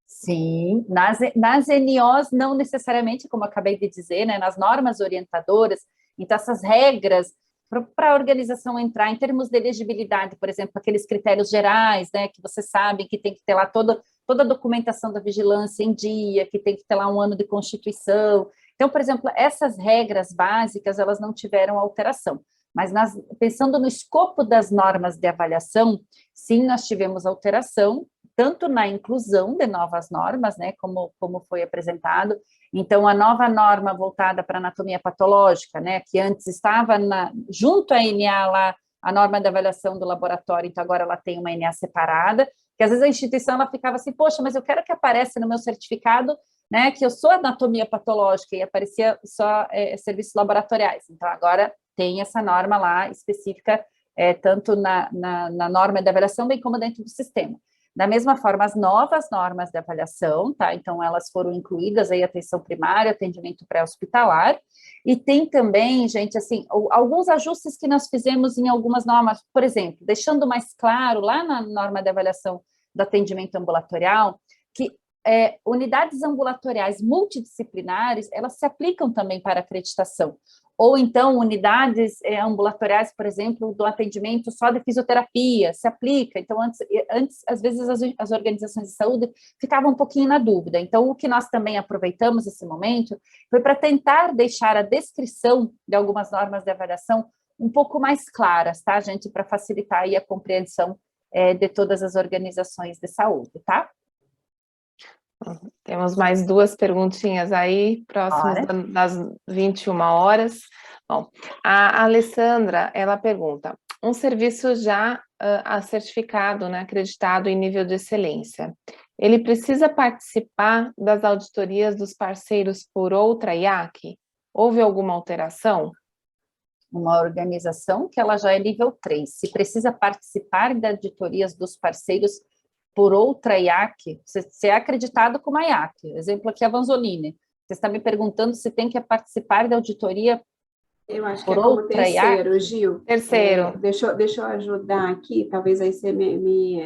Sim, nas NOs não necessariamente, como eu acabei de dizer, né, nas normas orientadoras, então essas regras para a organização entrar em termos de elegibilidade, por exemplo, aqueles critérios gerais, né, que você sabe que tem que ter lá toda a documentação da vigilância em dia, que tem que ter lá um ano de constituição. Então, por exemplo, essas regras básicas, elas não tiveram alteração. Mas pensando no escopo das normas de avaliação, sim, nós tivemos alteração, tanto na inclusão de novas normas, né, como foi apresentado. Então, a nova norma voltada para anatomia patológica, né, que antes estava junto à NA lá, a norma de avaliação do laboratório, então agora ela tem uma NA separada, que às vezes a instituição ela ficava assim, poxa, mas eu quero que apareça no meu certificado, né, que eu sou anatomia patológica, e aparecia só serviços laboratoriais. Então, agora tem essa norma lá específica, tanto na norma de avaliação, bem como dentro do sistema. Da mesma forma, as novas normas de avaliação, tá? Então, elas foram incluídas aí, atenção primária, atendimento pré-hospitalar, e tem também, gente, assim, alguns ajustes que nós fizemos em algumas normas, por exemplo, deixando mais claro, lá na norma de avaliação do atendimento ambulatorial, que unidades ambulatoriais multidisciplinares, elas se aplicam também para acreditação. Ou então, unidades ambulatoriais, por exemplo, do atendimento só de fisioterapia, se aplica. Então, antes às vezes, as organizações de saúde ficavam um pouquinho na dúvida. Então, o que nós também aproveitamos esse momento foi para tentar deixar a descrição de algumas normas de avaliação um pouco mais claras, tá, gente? Para facilitar aí a compreensão de todas as organizações de saúde, tá? Temos mais duas perguntinhas aí, próximas das 21 horas. Bom, a Alessandra, ela pergunta, um serviço já certificado, né, acreditado em nível de excelência, ele precisa participar das auditorias dos parceiros por outra IAC? Houve alguma alteração? Uma organização que ela já é nível 3, se precisa participar das auditorias dos parceiros por outra IAC, você é acreditado como a IAC, exemplo aqui é a Vanzolini, você está me perguntando se tem que participar da auditoria. Eu acho que é como terceiro, IAC? Gil. Terceiro. Deixa eu ajudar aqui, talvez aí você me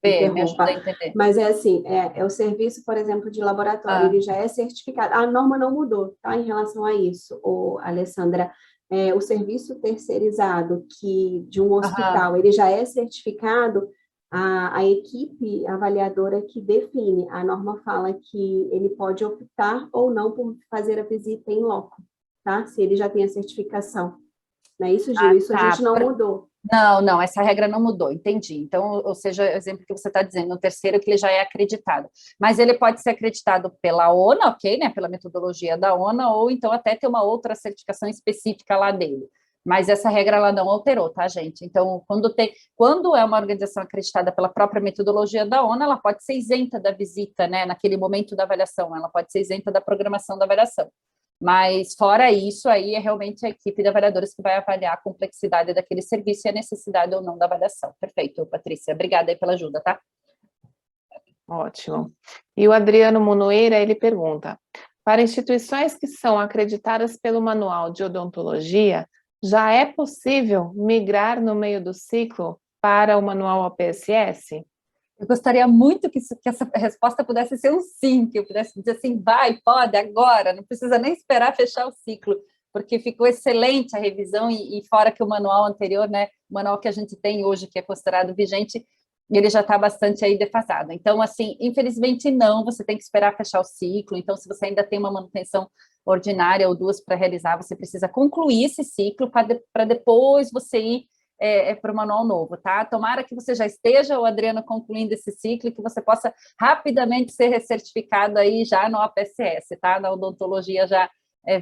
interrompa. Me ajuda a entender. Mas é assim, é o serviço, por exemplo, de laboratório, ele já é certificado, a norma não mudou, tá, em relação a isso, Alessandra. O serviço terceirizado de um hospital, ele já é certificado, a equipe avaliadora que define, a norma fala que ele pode optar ou não por fazer a visita em loco, tá? Se ele já tem a certificação. Não é isso, Gil? Isso a gente não mudou. Não, essa regra não mudou, entendi. Então, ou seja, o exemplo que você está dizendo, no terceiro, que ele já é acreditado. Mas ele pode ser acreditado pela ONA, ok, né? Pela metodologia da ONA, ou então até ter uma outra certificação específica lá dele. Mas essa regra ela não alterou, tá, gente? Então, quando é uma organização acreditada pela própria metodologia da ONU, ela pode ser isenta da visita, né? Naquele momento da avaliação, ela pode ser isenta da programação da avaliação. Mas, fora isso, aí é realmente a equipe de avaliadores que vai avaliar a complexidade daquele serviço e a necessidade ou não da avaliação. Perfeito, Patrícia. Obrigada aí pela ajuda, tá? Ótimo. E o Adriano Monoeira, ele pergunta, para instituições que são acreditadas pelo Manual de Odontologia, já é possível migrar no meio do ciclo para o manual OPSS? Eu gostaria muito que essa resposta pudesse ser um sim, que eu pudesse dizer assim, vai, pode, agora, não precisa nem esperar fechar o ciclo, porque ficou excelente a revisão e fora que o manual anterior, né, o manual que a gente tem hoje, que é considerado vigente, ele já está bastante aí defasado. Então, assim, infelizmente não, você tem que esperar fechar o ciclo, então se você ainda tem uma manutenção ordinária ou duas para realizar, você precisa concluir esse ciclo para depois você ir para o manual novo, tá? Tomara que você já esteja, o Adriano, concluindo esse ciclo e que você possa rapidamente ser recertificado aí já no OPSS, tá? Na odontologia já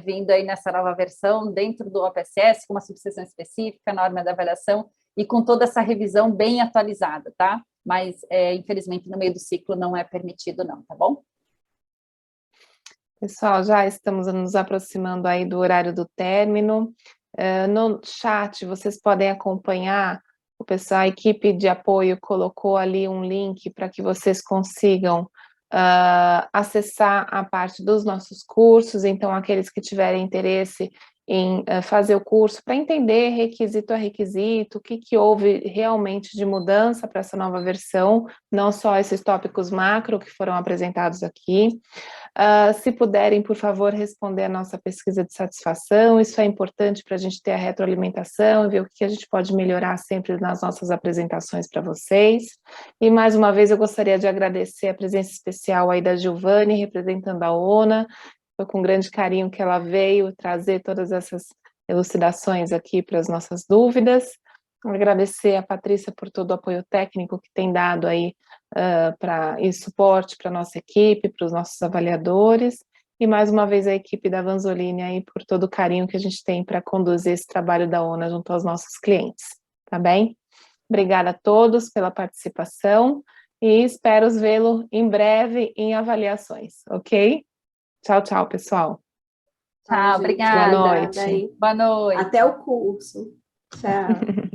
vindo aí nessa nova versão dentro do OPSS, com uma subseção específica, norma da avaliação e com toda essa revisão bem atualizada, tá? Mas, infelizmente, no meio do ciclo não é permitido não, tá bom? Pessoal, já estamos nos aproximando aí do horário do término. No chat, vocês podem acompanhar, a equipe de apoio colocou ali um link para que vocês consigam acessar a parte dos nossos cursos, então aqueles que tiverem interesse em fazer o curso, para entender requisito a requisito, o que houve realmente de mudança para essa nova versão, não só esses tópicos macro que foram apresentados aqui. Se puderem, por favor, responder a nossa pesquisa de satisfação, isso é importante para a gente ter a retroalimentação e ver o que a gente pode melhorar sempre nas nossas apresentações para vocês. E mais uma vez eu gostaria de agradecer a presença especial aí da Giovani, representando a ONA. Foi com grande carinho que ela veio trazer todas essas elucidações aqui para as nossas dúvidas. Agradecer a Patrícia por todo o apoio técnico que tem dado aí e suporte para a nossa equipe, para os nossos avaliadores, e mais uma vez a equipe da Vanzolini aí por todo o carinho que a gente tem para conduzir esse trabalho da ONA junto aos nossos clientes, tá bem? Obrigada a todos pela participação e espero vê-lo em breve em avaliações, ok? Tchau, tchau, pessoal. Tchau, gente. obrigada. Boa noite. Boa noite. Até o curso. Tchau.